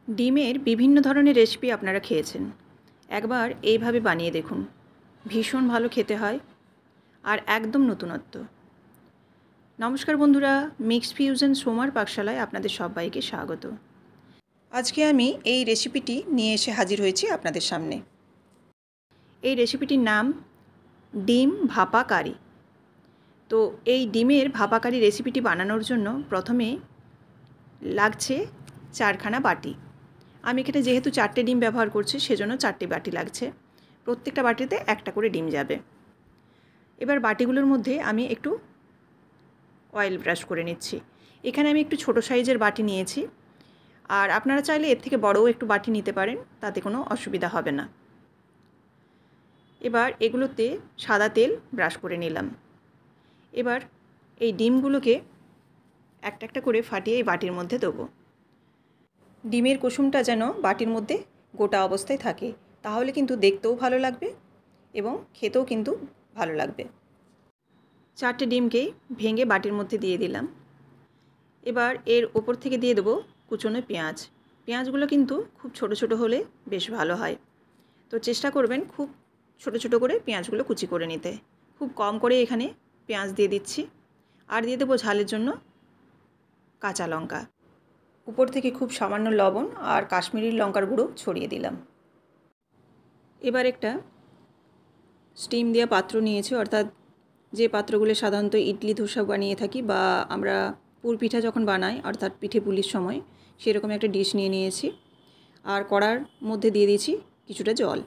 ডিমের বিভিন্ন ধরনের রেসিপি আপনারা খেয়েছেন। একবার এইভাবে বানিয়ে দেখুন, ভীষণ ভালো খেতে হয় আর একদম নতুনত্ব। নমস্কার বন্ধুরা, মিক্সড ফিউশন সোমার পাকশালায় আপনাদের সবাইকে স্বাগত। আজকে আমি এই রেসিপিটি নিয়ে এসে হাজির হয়েছি আপনাদের সামনে। এই রেসিপিটির নাম ডিম ভাপা কারি। তো এই ডিমের ভাপা কারি রেসিপিটি বানানোর জন্য প্রথমে লাগছে 4খানা বাটি। আমি এখানে যেহেতু 4টে ডিম ব্যবহার করছি সেজন্য 4টে বাটি লাগছে। প্রত্যেকটা বাটিতে একটা করে ডিম যাবে। এবার বাটিগুলোর মধ্যে আমি একটু অয়েল ব্রাশ করে নিচ্ছি। এখানে আমি একটু ছোট সাইজের বাটি নিয়েছি, আর আপনারা চাইলে এর থেকে বড়ও একটু বাটি নিতে পারেন, তাতে কোনো অসুবিধা হবে না। এবার এগুলোতে সাদা তেল ব্রাশ করে নিলাম। এবার এই ডিমগুলোকে একটা একটা করে ফাটিয়ে এই বাটির মধ্যে দেবো। ডিমের কুসুমটা যেন বাটির মধ্যে গোটা অবস্থায় থাকে, তাহলে কিন্তু দেখতেও ভালো লাগবে এবং খেতেও কিন্তু ভালো লাগবে। 4টে ডিমকেই ভেঙে বাটির মধ্যে দিয়ে দিলাম। এবার এর ওপর থেকে দিয়ে দেবো কুচনো পেঁয়াজ। পেঁয়াজগুলো কিন্তু খুব ছোট ছোট হলে বেশ ভালো হয়, তো চেষ্টা করবেন খুব ছোট ছোট করে পেঁয়াজগুলো কুচি করে নিতে। খুব কম করে এখানে পেঁয়াজ দিয়ে দিচ্ছি, আর দিয়ে দেবো ঝালের জন্য কাঁচা লঙ্কা। উপর থেকে খুব সামান্য লবণ আর কাশ্মীরি লঙ্কার গুঁড়ো ছড়িয়ে দিলাম। এবার একটা স্টিম দেওয়া পাত্র নিয়েছি, অর্থাৎ যে পাত্রগুলো সাধারণত ইডলি ধোসা বানিয়ে থাকি বা আমরা পুর পিঠা যখন বানাই অর্থাৎ পিঠে পুলির সময়, সেরকম একটা ডিশ নিয়ে নিয়েছি। আর কড়ার মধ্যে দিয়ে দিয়েছি কিছুটা জল,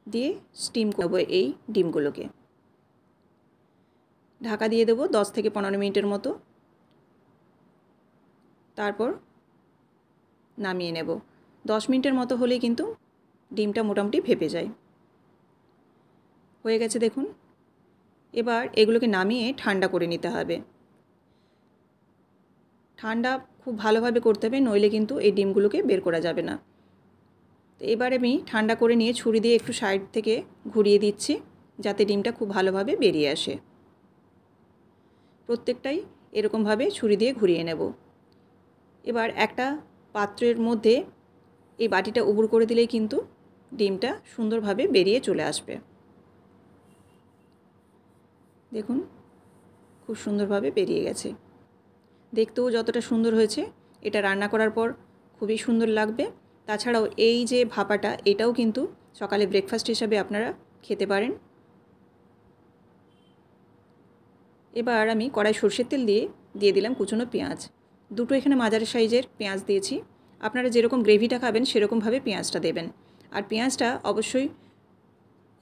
দিয়ে স্টিম করব এই ডিমগুলোকে। ঢাকা দিয়ে দেবো 10 থেকে 15 মিনিটের মতো, তারপর নামিয়ে নেব। 10 মিনিটের মতো হলেই কিন্তু ডিমটা মোটামুটি ভেপে যায়। হয়ে গেছে দেখুন। এবার এগুলোকে নামিয়ে ঠান্ডা করে নিতে হবে। ঠান্ডা খুব ভালোভাবে করতে হবে, নইলে কিন্তু এই ডিমগুলোকে বের করা যাবে না। তো এবার আমি ঠান্ডা করে নিয়ে ছুরি দিয়ে একটু সাইড থেকে ঘুরিয়ে দিচ্ছি, যাতে ডিমটা খুব ভালোভাবে বেরিয়ে আসে। প্রত্যেকটাই এরকমভাবে ছুরি দিয়ে ঘুরিয়ে নেব। এবার একটা পাত্রের মধ্যে এই বাটিটা উবুড় করে দিলেই কিন্তু ডিমটা সুন্দরভাবে বেরিয়ে চলে আসবে। দেখুন, খুব সুন্দরভাবে বেরিয়ে গেছে। দেখতেও যতটা সুন্দর হয়েছে, এটা রান্না করার পর খুবই সুন্দর লাগবে। তাছাড়াও এই যে ভাপাটা, এটাও কিন্তু সকালে ব্রেকফাস্ট হিসাবে আপনারা খেতে পারেন। এবার আমি কড়াই সরষের তেল দিয়ে দিলাম কুচনো পেঁয়াজ। দুটো এখানে মাঝারি সাইজের পেঁয়াজ দিয়েছি। আপনারা যেরকম গ্রেভিটা খাবেন সেরকমভাবে পেঁয়াজটা দেবেন। আর পেঁয়াজটা অবশ্যই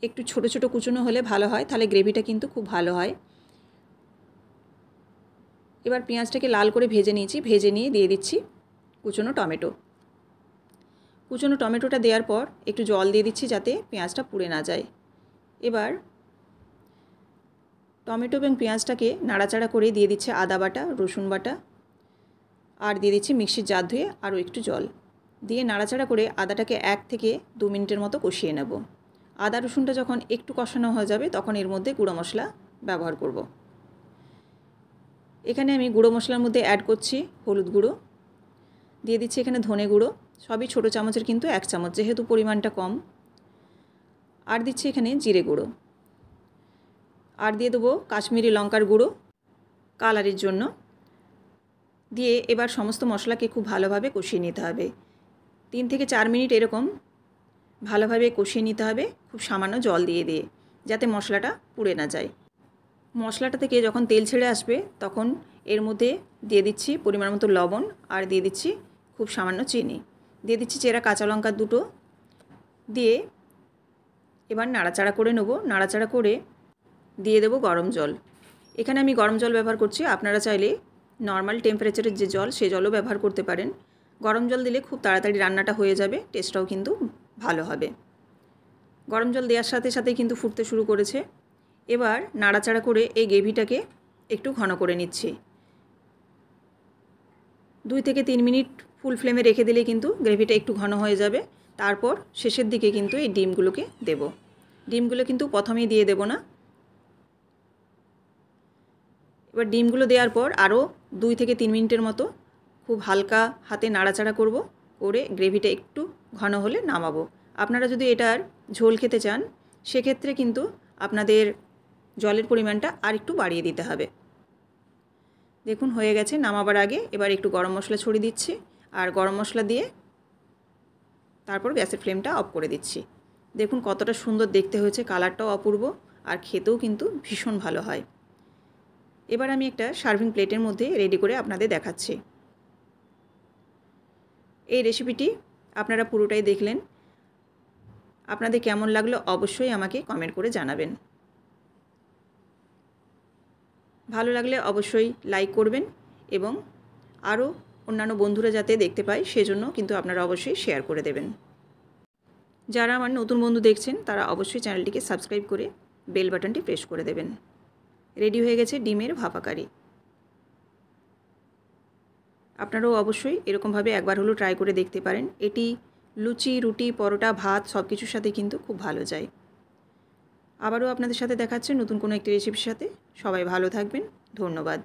একটু ছোট ছোট কুচনো হলে ভালো হয়, তাহলে গ্রেভিটা কিন্তু খুব ভালো হয়। এবার পেঁয়াজটাকে লাল করে ভেজে নিয়েছি, ভেজে নিয়ে দিয়ে দিচ্ছি কুচনো টমেটো। কুচনো টমেটোটা দেওয়ার পর একটু জল দিয়ে দিচ্ছি যাতে পেঁয়াজটা পুড়ে না যায়। এবার টমেটো এবং পেঁয়াজটাকে নাড়াচাড়া করে দিয়ে দিচ্ছে আদা বাটা, রসুন বাটা, আর দিয়ে দিচ্ছি মিক্সির জার ধুয়ে আরও একটু জল দিয়ে নাড়াচাড়া করে আদাটাকে 1 থেকে 2 মিনিটের মতো কষিয়ে নেব। আদা রসুনটা যখন একটু কষানো হয়ে যাবে তখন এর মধ্যে গুঁড়ো মশলা ব্যবহার করব। এখানে আমি গুঁড়ো মশলার মধ্যে অ্যাড করছি হলুদ গুঁড়ো, দিয়ে দিচ্ছি এখানে ধনে গুঁড়ো, সবই ছোটো চামচের কিন্তু 1 চামচ, যেহেতু পরিমাণটা কম। আর দিচ্ছি এখানে জিরে গুঁড়ো, আর দিয়ে দেবো কাশ্মীরি লঙ্কার গুঁড়ো কালারের জন্য। দিয়ে এবার সমস্ত মশলাকে খুব ভালোভাবে কষিয়ে নিতে হবে। 3 থেকে 4 মিনিট এরকম ভালোভাবে কষিয়ে নিতে হবে, খুব সামান্য জল দিয়ে দিয়ে, যাতে মশলাটা পুড়ে না যায়। মশলাটা থেকে যখন তেল ছেড়ে আসবে তখন এর মধ্যে দিয়ে দিচ্ছি পরিমাণ মতো লবণ, আর দিয়ে দিচ্ছি খুব সামান্য চিনি, দিয়ে দিচ্ছি চেরা কাঁচা লঙ্কা দুটো, দিয়ে এবার নাড়াচাড়া করে নেব। নাড়াচাড়া করে দিয়ে দেবো গরম জল। এখানে আমি গরম জল ব্যবহার করছি, আপনারা চাইলে নর্মাল টেম্পারেচারের যে জল সে জলও ব্যবহার করতে পারেন। গরম জল দিলে খুব তাড়াতাড়ি রান্নাটা হয়ে যাবে, টেস্টটাও কিন্তু ভালো হবে। গরম জল দেওয়ার সাথে সাথে কিন্তু ফুটতে শুরু করেছে। এবার নাড়াচাড়া করে এই গ্রেভিটাকে একটু ঘন করে নিচ্ছি। 2 থেকে 3 মিনিট ফুল ফ্লেমে রেখে দিলে কিন্তু গ্রেভিটা একটু ঘন হয়ে যাবে। তারপর শেষের দিকে কিন্তু এই ডিমগুলোকে দেব। ডিমগুলো কিন্তু প্রথমেই দিয়ে দেব না। এবার ডিমগুলো দেওয়ার পর আরও 2 থেকে 3 মিনিটের মতো খুব হালকা হাতে নাড়াচাড়া করব, করে গ্রেভিটা একটু ঘন হলে নামাবো। আপনারা যদি এটার ঝোল খেতে চান সেক্ষেত্রে কিন্তু আপনাদের জলের পরিমাণটা আর একটু বাড়িয়ে দিতে হবে। দেখুন হয়ে গেছে নামাবার আগে এবার একটু গরম মশলা ছড়িয়ে দিচ্ছি, আর গরম মশলা দিয়ে তারপর গ্যাসের ফ্লেমটা অফ করে দিচ্ছি। দেখুন কতটা সুন্দর দেখতে হয়েছে, কালারটাও অপূর্ব আর খেতেও কিন্তু ভীষণ ভালো হয়। এবার আমি একটা সার্ভিং প্লেটের মধ্যে রেডি করে আপনাদের দেখাচ্ছি। এই রেসিপিটি আপনারা পুরোটাই দেখলেন, আপনাদের কেমন লাগলো অবশ্যই আমাকে কমেন্ট করে জানাবেন। ভালো লাগলে অবশ্যই লাইক করবেন এবং আরও অন্যান্য বন্ধুরা যাতে দেখতে পায় সেজন্য কিন্তু আপনারা অবশ্যই শেয়ার করে দেবেন। যারা আমার নতুন বন্ধু দেখছেন তারা অবশ্যই চ্যানেলটিকে সাবস্ক্রাইব করে বেল বাটনটি প্রেস করে দেবেন। রেডি হয়ে গেছে ডিমের ভাপা কারি। আপনারাও অবশ্যই এরকমভাবে একবার হলেও ট্রাই করে দেখতে পারেন। এটি লুচি, রুটি, পরোটা, ভাত সব কিছুর সাথে কিন্তু খুব ভালো যায়। আবারও আপনাদের সাথে দেখাচ্ছে নতুন কোনো একটি রেসিপির সাথে। সবাই ভালো থাকবেন। ধন্যবাদ।